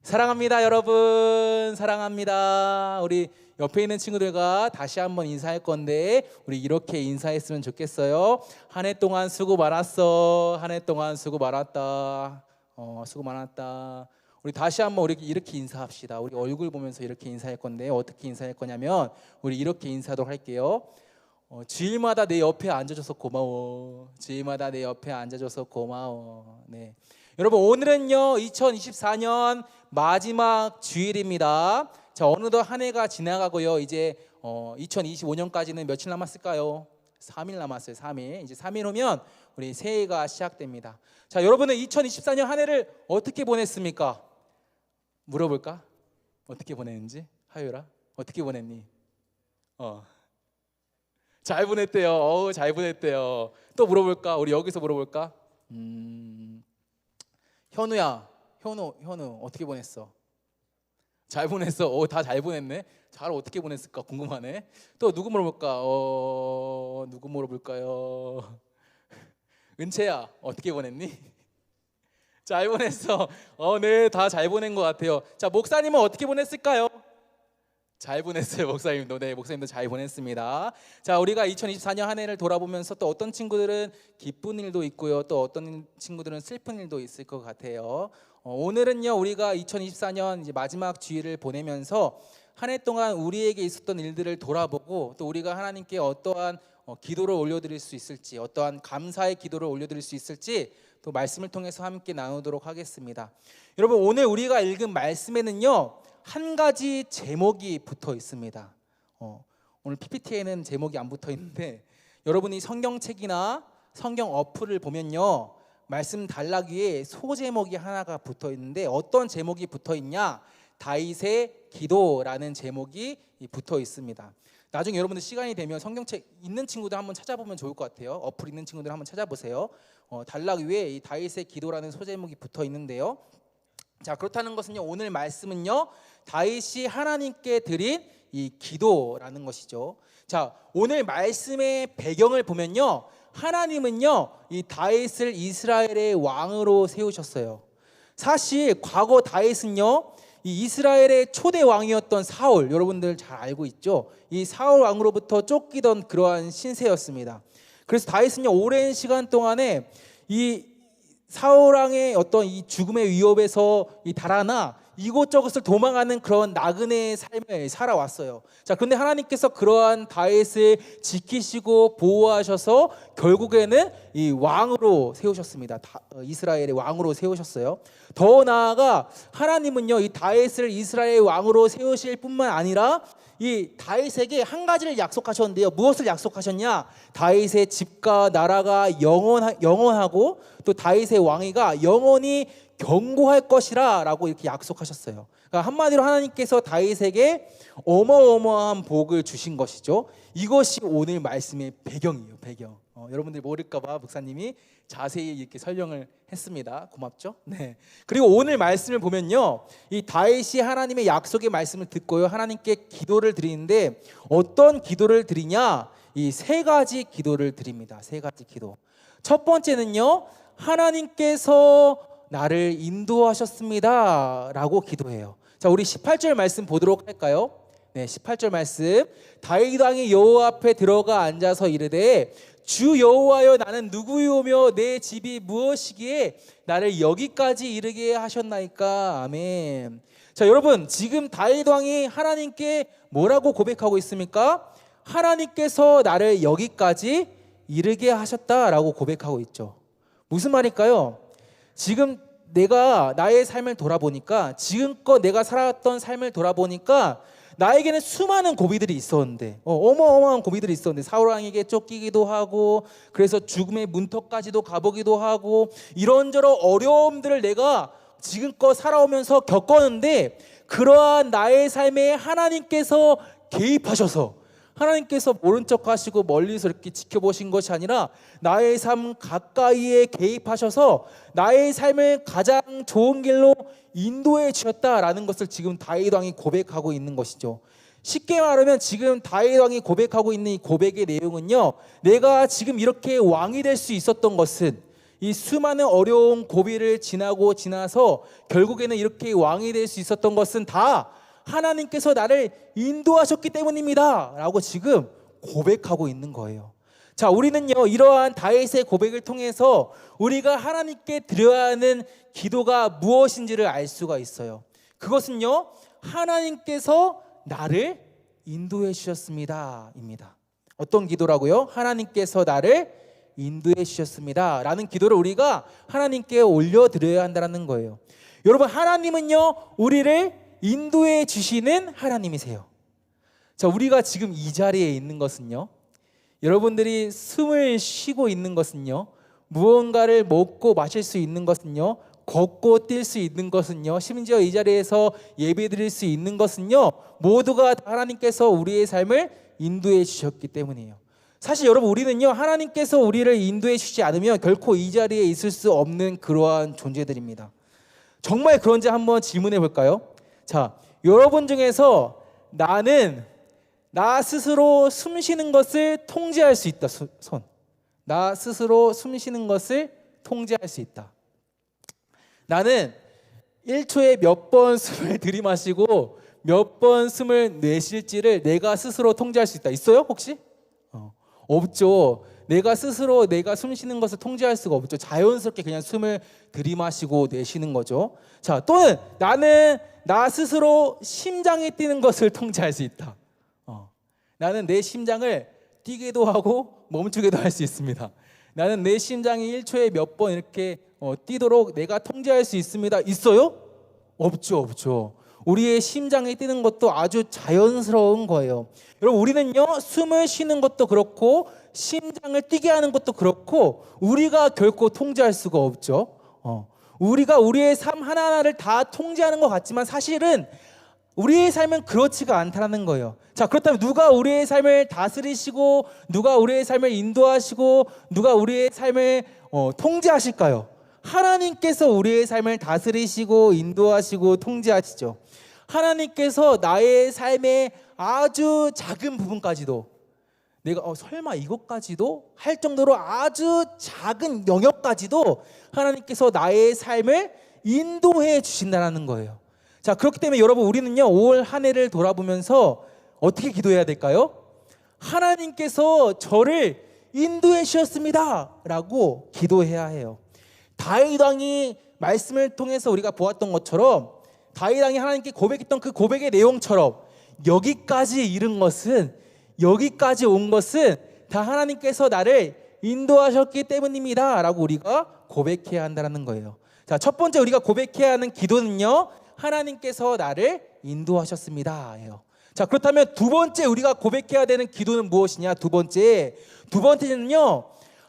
사랑합니다, 여러분. 사랑합니다. 우리 옆에 있는 친구들과 다시 한번 인사할 건데 우리 이렇게 인사했으면 좋겠어요. 한 해 동안 수고 많았어. 한 해 동안 수고 많았다. 수고 많았다. 우리 다시 한번 우리 이렇게 인사합시다. 우리 얼굴 보면서 이렇게 인사할 건데 어떻게 인사할 거냐면 우리 이렇게 인사하도록 할게요. 주일마다 내 옆에 앉아줘서 고마워. 주일마다 내 옆에 앉아줘서 고마워. 네. 여러분, 오늘은요 2024년 마지막 주일입니다. 자, 어느덧 한 해가 지나가고요. 이제 2025년까지는 며칠 남았을까요? 3일 남았어요. 3일. 이제 3일 후면 우리 새해가 시작됩니다. 자, 여러분은 2024년 한 해를 어떻게 보냈습니까? 물어볼까? 어떻게 보냈는지? 하유라, 어떻게 보냈니? 잘 보냈대요. 잘 보냈대요. 또 물어볼까? 우리 여기서 물어볼까? 현우야, 현우 어떻게 보냈어? 잘 보냈어. 다 잘 보냈네. 잘 어떻게 보냈을까 궁금하네. 또 누구 물어볼까? 누구 물어볼까요? 은채야, 어떻게 보냈니? 잘 보냈어. 네, 다 잘 보낸 것 같아요. 자, 목사님은 어떻게 보냈을까요? 잘 보냈어요. 목사님도. 네, 목사님도 잘 보냈습니다. 자, 우리가 2024년 한 해를 돌아보면서 또 어떤 친구들은 기쁜 일도 있고요, 또 어떤 친구들은 슬픈 일도 있을 것 같아요. 오늘은요 우리가 2024년 이제 마지막 주일을 보내면서 한 해 동안 우리에게 있었던 일들을 돌아보고 또 우리가 하나님께 어떠한 기도를 올려드릴 수 있을지, 어떠한 감사의 기도를 올려드릴 수 있을지 또 말씀을 통해서 함께 나누도록 하겠습니다. 여러분, 오늘 우리가 읽은 말씀에는요 한 가지 제목이 붙어 있습니다. 오늘 PPT에는 제목이 안 붙어 있는데 여러분이 성경책이나 성경 어플을 보면요 말씀 단락위에 소제목이 하나가 붙어 있는데 어떤 제목이 붙어 있냐? 다윗의 기도라는 제목이 붙어 있습니다. 나중에 여러분들 시간이 되면 성경책 있는 친구들 한번 찾아보면 좋을 것 같아요. 어플 있는 친구들 한번 찾아보세요. 단락 위에 이 다윗의 기도라는 소제목이 붙어 있는데요. 자, 그렇다는 것은요 오늘 말씀은요 다윗이 하나님께 드린 이 기도라는 것이죠. 자, 오늘 말씀의 배경을 보면요 하나님은요 이 다윗을 이스라엘의 왕으로 세우셨어요. 사실 과거 다윗은요 이 이스라엘의 초대 왕이었던 사울, 여러분들 잘 알고 있죠? 이 사울 왕으로부터 쫓기던 그러한 신세였습니다. 그래서 다윗은요 오랜 시간 동안에 이 사울 왕의 어떤 이 죽음의 위협에서 이 달아나 이곳저곳을 도망하는 그런 나그네의 삶을 살아왔어요. 자, 그런데 하나님께서 그러한 다윗을 지키시고 보호하셔서 결국에는 이 왕으로 세우셨습니다. 이스라엘의 왕으로 세우셨어요. 더 나아가 하나님은요 이 다윗을 이스라엘 왕으로 세우실 뿐만 아니라 이 다윗에게 한 가지를 약속하셨는데요. 무엇을 약속하셨냐? 다윗의 집과 나라가 영원하고 또 다윗의 왕위가 영원히 견고할 것이라 라고 이렇게 약속하셨어요. 그러니까 한마디로 하나님께서 다윗에게 어마어마한 복을 주신 것이죠. 이것이 오늘 말씀의 배경이에요. 배경. 여러분들이 모를까 봐 목사님이 자세히 이렇게 설명을 했습니다. 고맙죠? 네. 그리고 오늘 말씀을 보면요 이 다윗이 하나님의 약속의 말씀을 듣고요 하나님께 기도를 드리는데 어떤 기도를 드리냐? 이 세 가지 기도를 드립니다. 세 가지 기도. 첫 번째는요 하나님께서 나를 인도하셨습니다 라고 기도해요. 자, 우리 18절 말씀 보도록 할까요? 네, 18절 말씀. 다윗 왕이 여호와 앞에 들어가 앉아서 이르되 주 여호와여, 나는 누구이오며 내 집이 무엇이기에 나를 여기까지 이르게 하셨나이까. 아멘. 자, 여러분, 지금 다윗 왕이 하나님께 뭐라고 고백하고 있습니까? 하나님께서 나를 여기까지 이르게 하셨다라고 고백하고 있죠. 무슨 말일까요? 지금 내가 나의 삶을 돌아보니까, 지금껏 내가 살아왔던 삶을 돌아보니까 나에게는 수많은 고비들이 있었는데, 어마어마한 고비들이 있었는데, 사울왕에게 쫓기기도 하고, 그래서 죽음의 문턱까지도 가보기도 하고, 이런저런 어려움들을 내가 지금껏 살아오면서 겪었는데, 그러한 나의 삶에 하나님께서 개입하셔서, 하나님께서 모른 척 하시고 멀리서 이렇게 지켜보신 것이 아니라 나의 삶 가까이에 개입하셔서 나의 삶을 가장 좋은 길로 인도해 주셨다라는 것을 지금 다윗 왕이 고백하고 있는 것이죠. 쉽게 말하면 지금 다윗 왕이 고백하고 있는 이 고백의 내용은요, 내가 지금 이렇게 왕이 될 수 있었던 것은, 이 수많은 어려운 고비를 지나서 결국에는 이렇게 왕이 될 수 있었던 것은 다 하나님께서 나를 인도하셨기 때문입니다 라고 지금 고백하고 있는 거예요. 자, 우리는요 이러한 다윗의 고백을 통해서 우리가 하나님께 드려야 하는 기도가 무엇인지를 알 수가 있어요. 그것은요 하나님께서 나를 인도해 주셨습니다 입니다. 어떤 기도라고요? 하나님께서 나를 인도해 주셨습니다 라는 기도를 우리가 하나님께 올려드려야 한다는 거예요. 여러분, 하나님은요 우리를 인도해 주시는 하나님이세요. 자, 우리가 지금 이 자리에 있는 것은요, 여러분들이 숨을 쉬고 있는 것은요, 무언가를 먹고 마실 수 있는 것은요, 걷고 뛸 수 있는 것은요, 심지어 이 자리에서 예배 드릴 수 있는 것은요, 모두가 하나님께서 우리의 삶을 인도해 주셨기 때문이에요. 사실 여러분, 우리는요 하나님께서 우리를 인도해 주시지 않으면 결코 이 자리에 있을 수 없는 그러한 존재들입니다. 정말 그런지 한번 질문해 볼까요? 자, 여러분 중에서 나는 나 스스로 숨 쉬는 것을 통제할 수 있다. 손. 나 스스로 숨 쉬는 것을 통제할 수 있다. 나는 1초에 몇 번 숨을 들이마시고 몇 번 숨을 내쉴지를 내가 스스로 통제할 수 있다. 있어요? 혹시? 없죠. 내가 스스로 내가 숨 쉬는 것을 통제할 수가 없죠. 자연스럽게 그냥 숨을 들이마시고 내쉬는 거죠. 자, 또는 나는 나 스스로 심장이 뛰는 것을 통제할 수 있다. 나는 내 심장을 뛰기도 하고 멈추기도 할 수 있습니다. 나는 내 심장이 1초에 몇 번 이렇게 뛰도록 내가 통제할 수 있습니다. 있어요? 없죠. 우리의 심장이 뛰는 것도 아주 자연스러운 거예요. 여러분, 우리는요 숨을 쉬는 것도 그렇고 심장을 뛰게 하는 것도 그렇고 우리가 결코 통제할 수가 없죠. 우리가 우리의 삶 하나하나를 다 통제하는 것 같지만 사실은 우리의 삶은 그렇지가 않다는 거예요. 자, 그렇다면 누가 우리의 삶을 다스리시고 누가 우리의 삶을 인도하시고 누가 우리의 삶을 통제하실까요? 하나님께서 우리의 삶을 다스리시고 인도하시고 통제하시죠. 하나님께서 나의 삶의 아주 작은 부분까지도 내가 설마 이것까지도 할 정도로 아주 작은 영역까지도 하나님께서 나의 삶을 인도해 주신다는 거예요. 자, 그렇기 때문에 여러분, 우리는요 올 한 해를 돌아보면서 어떻게 기도해야 될까요? 하나님께서 저를 인도해 주셨습니다 라고 기도해야 해요. 다윗 왕이 말씀을 통해서 우리가 보았던 것처럼 다윗 왕이 하나님께 고백했던 그 고백의 내용처럼 여기까지 이른 것은, 여기까지 온 것은 다 하나님께서 나를 인도하셨기 때문입니다 라고 우리가 고백해야 한다는 거예요. 자, 첫 번째 우리가 고백해야 하는 기도는요 하나님께서 나를 인도하셨습니다 예요. 자, 그렇다면 두 번째 우리가 고백해야 되는 기도는 무엇이냐? 두 번째는요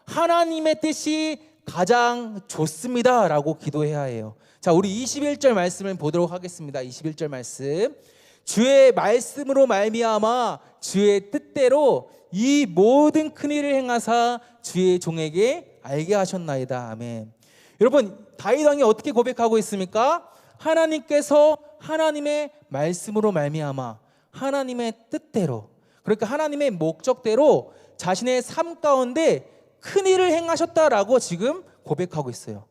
하나님의 뜻이 가장 좋습니다 라고 기도해야 해요. 자, 우리 21절 말씀을 보도록 하겠습니다. 21절 말씀. 주의 말씀으로 말미암아 주의 뜻대로 이 모든 큰 일을 행하사 주의 종에게 알게 하셨나이다. 아멘. 여러분, 다윗 왕이 어떻게 고백하고 있습니까? 하나님께서 하나님의 말씀으로 말미암아 하나님의 뜻대로, 그러니까 하나님의 목적대로 자신의 삶 가운데 큰 일을 행하셨다라고 지금 고백하고 있어요.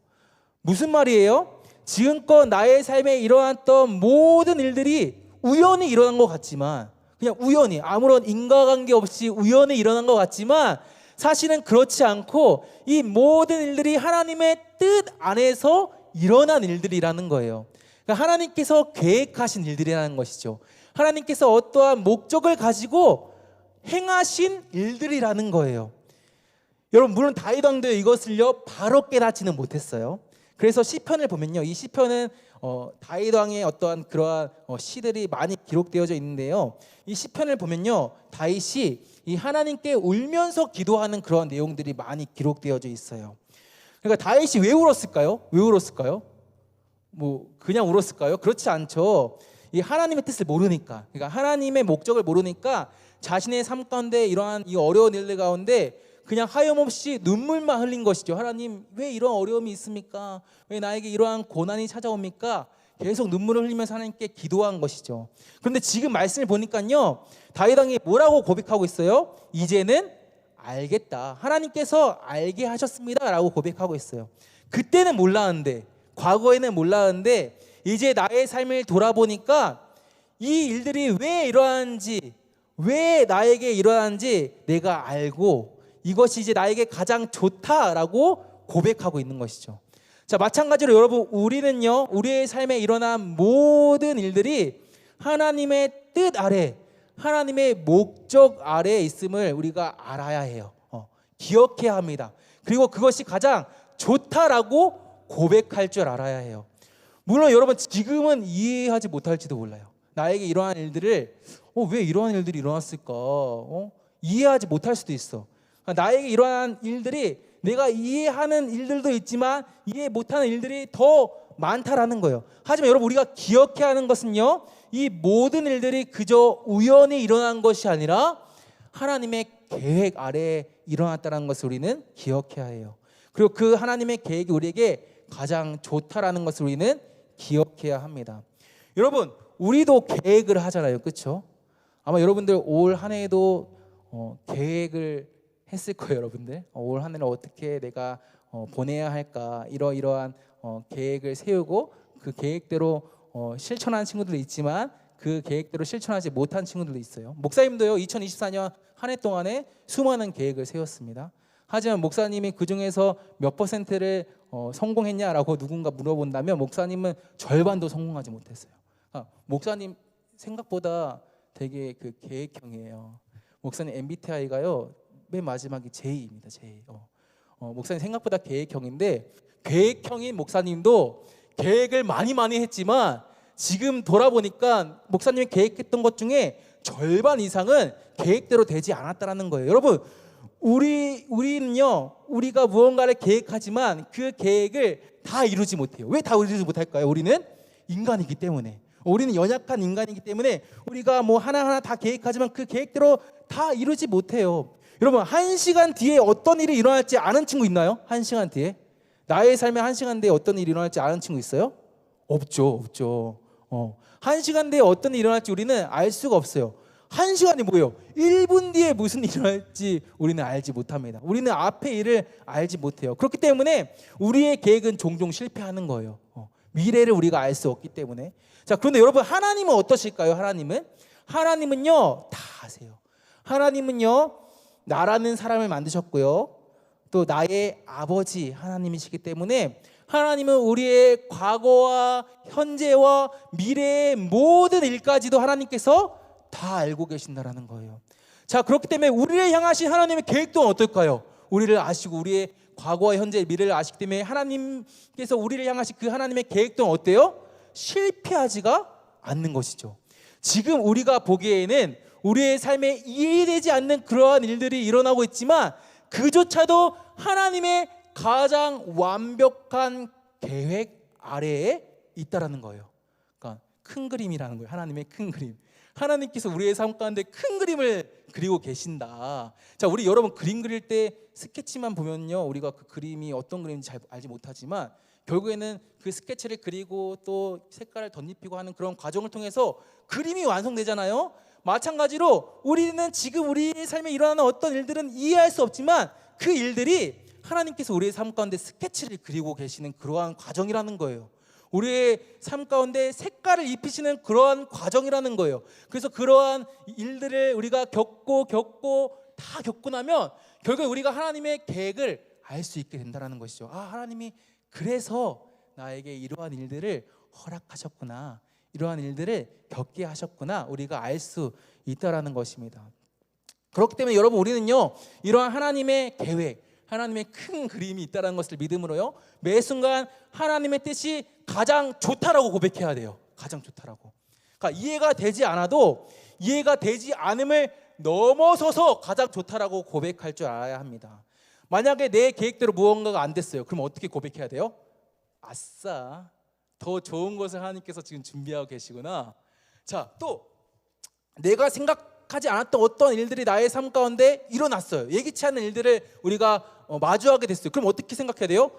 무슨 말이에요? 지금껏 나의 삶에 일어났던 모든 일들이 우연히 일어난 것 같지만, 그냥 우연히 아무런 인과관계 없이 우연히 일어난 것 같지만 사실은 그렇지 않고 이 모든 일들이 하나님의 뜻 안에서 일어난 일들이라는 거예요. 그러니까 하나님께서 계획하신 일들이라는 것이죠. 하나님께서 어떠한 목적을 가지고 행하신 일들이라는 거예요. 여러분, 물론 다윗 왕도 이것을요 바로 깨닫지는 못했어요. 그래서 시편을 보면요, 이 시편은 다윗 왕의 어떠한 그러한 시들이 많이 기록되어져 있는데요, 이 시편을 보면요 다윗이 이 하나님께 울면서 기도하는 그런 내용들이 많이 기록되어져 있어요. 그러니까 다윗이 왜 울었을까요? 뭐 그냥 울었을까요? 그렇지 않죠. 이 하나님의 뜻을 모르니까, 그러니까 하나님의 목적을 모르니까 자신의 삶 가운데 이러한 이 어려운 일들 가운데 그냥 하염없이 눈물만 흘린 것이죠. 하나님, 왜 이런 어려움이 있습니까? 왜 나에게 이러한 고난이 찾아옵니까? 계속 눈물을 흘리면서 하나님께 기도한 것이죠. 그런데 지금 말씀을 보니까요 다윗 왕이 뭐라고 고백하고 있어요? 이제는 알겠다. 하나님께서 알게 하셨습니다라고 고백하고 있어요. 그때는 몰랐는데, 과거에는 몰랐는데 이제 나의 삶을 돌아보니까 이 일들이 왜 이러한지, 왜 나에게 일어나는지 내가 알고 이것이 이제 나에게 가장 좋다라고 고백하고 있는 것이죠. 자, 마찬가지로 여러분, 우리는요, 우리의 삶에 일어난 모든 일들이 하나님의 뜻 아래, 하나님의 목적 아래에 있음을 우리가 알아야 해요. 기억해야 합니다. 그리고 그것이 가장 좋다라고 고백할 줄 알아야 해요. 물론 여러분, 지금은 이해하지 못할지도 몰라요. 나에게 이러한 일들을 왜 이러한 일들이 일어났을까? 이해하지 못할 수도 있어. 나에게 이러한 일들이, 내가 이해하는 일들도 있지만 이해 못하는 일들이 더 많다라는 거예요. 하지만 여러분, 우리가 기억해야 하는 것은요, 이 모든 일들이 그저 우연히 일어난 것이 아니라 하나님의 계획 아래에 일어났다는 것을 우리는 기억해야 해요. 그리고 그 하나님의 계획이 우리에게 가장 좋다라는 것을 우리는 기억해야 합니다. 여러분, 우리도 계획을 하잖아요, 그렇죠? 아마 여러분들 올 한 해에도 계획을 했을 거예요, 여러분들. 올 한 해를 어떻게 내가 보내야 할까, 이러이러한 계획을 세우고 그 계획대로 실천하는 친구들도 있지만 그 계획대로 실천하지 못한 친구들도 있어요. 목사님도요, 2024년 한 해 동안에 수많은 계획을 세웠습니다. 하지만 목사님이 그 중에서 몇 퍼센트를 성공했냐라고 누군가 물어본다면 목사님은 절반도 성공하지 못했어요. 목사님 생각보다 되게 그 계획형이에요. 목사님 MBTI가요, 맨 마지막이 J입니다. J. 목사님 생각보다 계획형인데, 계획형인 목사님도 계획을 많이 했지만 지금 돌아보니까 목사님이 계획했던 것 중에 절반 이상은 계획대로 되지 않았다는 거예요. 여러분, 우리는요, 우리가 무언가를 계획하지만 그 계획을 다 이루지 못해요. 왜 다 이루지 못할까요? 우리는 인간이기 때문에. 우리는 연약한 인간이기 때문에 우리가 뭐 하나하나 다 계획하지만 그 계획대로 다 이루지 못해요. 여러분, 1시간 뒤에 어떤 일이 일어날지 아는 친구 있나요? 1시간 뒤에? 나의 삶에 1시간 뒤에 어떤 일이 일어날지 아는 친구 있어요? 없죠. 1시간 뒤에 어떤 일이 일어날지 우리는 알 수가 없어요. 1시간이 뭐예요? 1분 뒤에 무슨 일이 일어날지 우리는 알지 못합니다. 우리는 앞의 일을 알지 못해요. 그렇기 때문에 우리의 계획은 종종 실패하는 거예요. 미래를 우리가 알 수 없기 때문에. 자, 그런데 여러분, 하나님은 어떠실까요? 하나님은요, 다 아세요. 하나님은요, 나라는 사람을 만드셨고요, 또 나의 아버지 하나님이시기 때문에 하나님은 우리의 과거와 현재와 미래의 모든 일까지도 하나님께서 다 알고 계신다라는 거예요. 자, 그렇기 때문에 우리를 향하신 하나님의 계획도 어떨까요? 우리를 아시고 우리의 과거와 현재 미래를 아시기 때문에 하나님께서 우리를 향하신 그 하나님의 계획도 어때요? 실패하지가 않는 것이죠. 지금 우리가 보기에는 우리의 삶에 이해되지 않는 그러한 일들이 일어나고 있지만 그조차도 하나님의 가장 완벽한 계획 아래에 있다라는 거예요. 그러니까 큰 그림이라는 거예요. 하나님의 큰 그림. 하나님께서 우리의 삶 가운데 큰 그림을 그리고 계신다. 자, 우리 여러분 그림 그릴 때 스케치만 보면요, 우리가 그 그림이 어떤 그림인지 잘 알지 못하지만 결국에는 그 스케치를 그리고 또 색깔을 덧입히고 하는 그런 과정을 통해서 그림이 완성되잖아요. 마찬가지로 우리는 지금 우리의 삶에 일어나는 어떤 일들은 이해할 수 없지만 그 일들이 하나님께서 우리의 삶 가운데 스케치를 그리고 계시는 그러한 과정이라는 거예요. 우리의 삶 가운데 색깔을 입히시는 그러한 과정이라는 거예요. 그래서 그러한 일들을 우리가 겪고 다 겪고 나면 결국 우리가 하나님의 계획을 알 수 있게 된다는 것이죠. 아, 하나님이 그래서 나에게 이러한 일들을 허락하셨구나, 이러한 일들을 겪게 하셨구나, 우리가 알 수 있다라는 것입니다. 그렇기 때문에 여러분, 우리는요, 이러한 하나님의 계획, 하나님의 큰 그림이 있다는 것을 믿음으로요, 매 순간 하나님의 뜻이 가장 좋다라고 고백해야 돼요. 가장 좋다라고. 그러니까 이해가 되지 않아도 이해가 되지 않음을 넘어서서 가장 좋다라고 고백할 줄 알아야 합니다. 만약에 내 계획대로 무언가가 안 됐어요. 그럼 어떻게 고백해야 돼요? 아싸, 더 좋은 것을 하나님께서 지금 준비하고 계시구나. 자, 또 내가 생각하지 않았던 어떤 일들이 나의 삶 가운데 일어났어요. 예기치 않은 일들을 우리가 마주하게 됐어요. 그럼 어떻게 생각해야 돼요?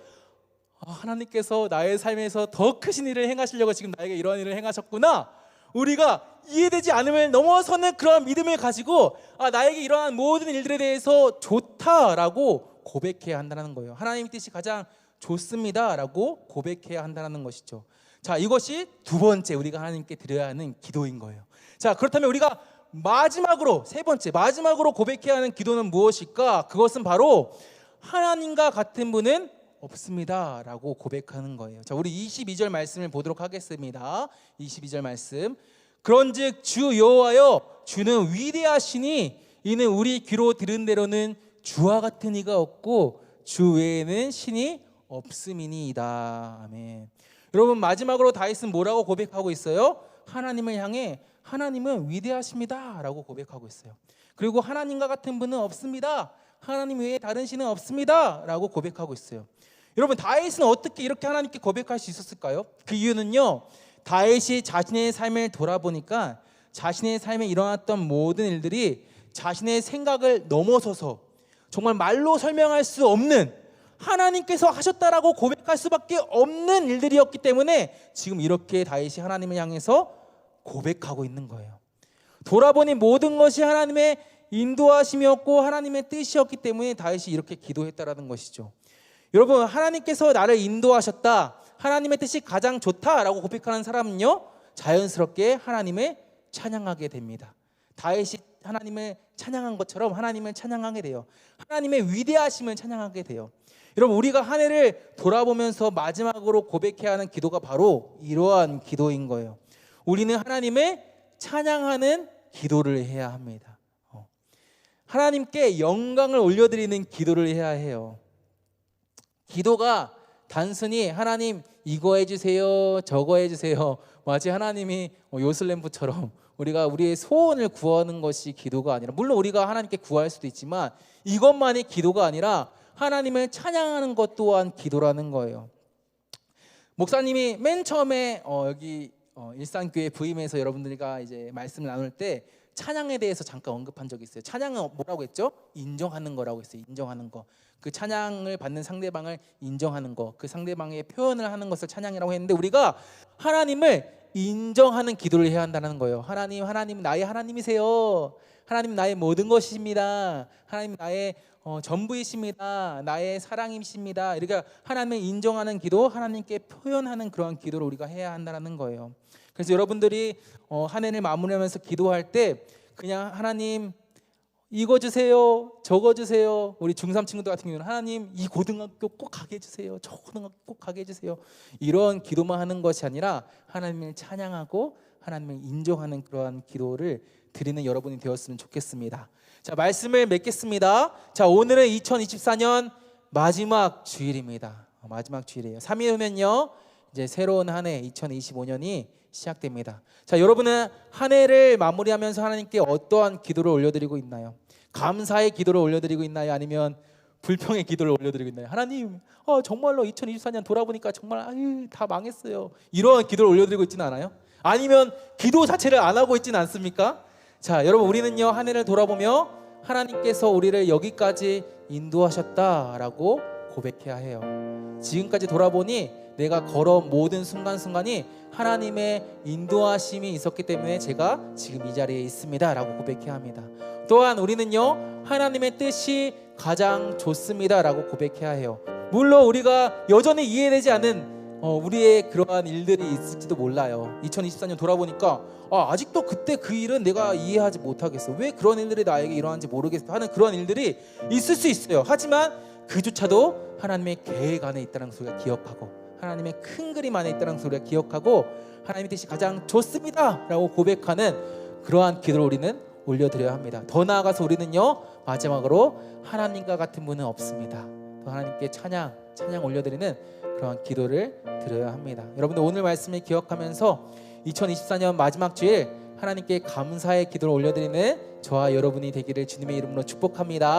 하나님께서 나의 삶에서 더 크신 일을 행하시려고 지금 나에게 이런 일을 행하셨구나. 우리가 이해되지 않음을 넘어서는 그런 믿음을 가지고 나에게 일어난 모든 일들에 대해서 좋다라고 고백해야 한다는 거예요. 하나님의 뜻이 가장 좋습니다라고 고백해야 한다는 것이죠. 자, 이것이 두 번째 우리가 하나님께 드려야 하는 기도인 거예요. 자, 그렇다면 우리가 마지막으로 세 번째 마지막으로 고백해야 하는 기도는 무엇일까? 그것은 바로 하나님과 같은 분은 없습니다라고 고백하는 거예요. 자, 우리 22절 말씀을 보도록 하겠습니다. 22절 말씀. 그런즉 주 여호와여 주는 위대하시니 이는 우리 귀로 들은 대로는 주와 같은 이가 없고 주 외에는 신이 없음이니이다. 아멘. 여러분, 마지막으로 다윗은 뭐라고 고백하고 있어요? 하나님을 향해 하나님은 위대하십니다 라고 고백하고 있어요. 그리고 하나님과 같은 분은 없습니다. 하나님 외에 다른 신은 없습니다 라고 고백하고 있어요. 여러분, 다윗은 어떻게 이렇게 하나님께 고백할 수 있었을까요? 그 이유는요, 다윗이 자신의 삶을 돌아보니까 자신의 삶에 일어났던 모든 일들이 자신의 생각을 넘어서서 정말 말로 설명할 수 없는, 하나님께서 하셨다라고 고백할 수밖에 없는 일들이었기 때문에 지금 이렇게 다윗이 하나님을 향해서 고백하고 있는 거예요. 돌아보니 모든 것이 하나님의 인도하심이었고 하나님의 뜻이었기 때문에 다윗이 이렇게 기도했다라는 것이죠. 여러분, 하나님께서 나를 인도하셨다, 하나님의 뜻이 가장 좋다라고 고백하는 사람은요, 자연스럽게 하나님을 찬양하게 됩니다. 다윗이 하나님을 찬양한 것처럼 하나님을 찬양하게 돼요. 하나님의 위대하심을 찬양하게 돼요. 여러분, 우리가 한 해를 돌아보면서 마지막으로 고백해야 하는 기도가 바로 이러한 기도인 거예요. 우리는 하나님을 찬양하는 기도를 해야 합니다. 하나님께 영광을 올려드리는 기도를 해야 해요. 기도가 단순히 하나님 이거 해주세요, 저거 해주세요, 마치 하나님이 요술램프처럼 우리가 우리의 소원을 구하는 것이 기도가 아니라, 물론 우리가 하나님께 구할 수도 있지만 이것만이 기도가 아니라 하나님을 찬양하는 것 또한 기도라는 거예요. 목사님이 맨 처음에 여기 일산교회 부임해서 여러분들과 이제 말씀을 나눌 때 찬양에 대해서 잠깐 언급한 적이 있어요. 찬양은 뭐라고 했죠? 인정하는 거라고 했어요. 인정하는 거. 그 찬양을 받는 상대방을 인정하는 거, 그 상대방의 표현을 하는 것을 찬양이라고 했는데, 우리가 하나님을 인정하는 기도를 해야 한다는 거예요. 하나님 나의 하나님이세요. 하나님 나의 모든 것입니다. 하나님 나의 전부이십니다. 나의 사랑이십니다. 이렇게 하나님을 인정하는 기도, 하나님께 표현하는 그런 기도를 우리가 해야 한다는 거예요. 그래서 여러분들이 한 해를 마무리하면서 기도할 때 그냥 하나님 이거 주세요, 저거 주세요. 우리 중3 친구들 같은 경우는 하나님 이 고등학교 꼭 가게 해주세요, 저 고등학교 꼭 가게 해주세요. 이런 기도만 하는 것이 아니라 하나님을 찬양하고 하나님을 인정하는 그러한 기도를 드리는 여러분이 되었으면 좋겠습니다. 자, 말씀을 맺겠습니다. 자, 오늘은 2024년 마지막 주일입니다. 마지막 주일이에요. 3일 후면요 이제 새로운 한 해 2025년이 시작됩니다. 자, 여러분은 한 해를 마무리하면서 하나님께 어떠한 기도를 올려드리고 있나요? 감사의 기도를 올려드리고 있나요? 아니면 불평의 기도를 올려드리고 있나요? 하나님, 정말로 2024년 돌아보니까 정말 다 망했어요, 이런 기도를 올려드리고 있지는 않아요? 아니면 기도 자체를 안 하고 있지는 않습니까? 자, 여러분, 우리는요 한 해를 돌아보며 하나님께서 우리를 여기까지 인도하셨다라고 고백해야 해요. 지금까지 돌아보니 내가 걸어온 모든 순간순간이 하나님의 인도하심이 있었기 때문에 제가 지금 이 자리에 있습니다 라고 고백해야 합니다. 또한 우리는요 하나님의 뜻이 가장 좋습니다 라고 고백해야 해요. 물론 우리가 여전히 이해되지 않은 우리의 그러한 일들이 있을지도 몰라요. 2024년 돌아보니까 아직도 그때 그 일은 내가 이해하지 못하겠어, 왜 그런 일들이 나에게 일어나는지 모르겠어 하는 그런 일들이 있을 수 있어요. 하지만 그조차도 하나님의 계획 안에 있다는 것을 우리가 기억하고, 하나님의 큰 그림 안에 있다는 것을 우리가 기억하고, 하나님의 뜻이 가장 좋습니다 라고 고백하는 그러한 기도를 우리는 올려드려야 합니다. 더 나아가서 우리는요 마지막으로 하나님과 같은 분은 없습니다. 또 하나님께 찬양 올려드리는 그러한 기도를 드려야 합니다. 여러분들, 오늘 말씀을 기억하면서 2024년 마지막 주일 하나님께 감사의 기도를 올려드리는 저와 여러분이 되기를 주님의 이름으로 축복합니다.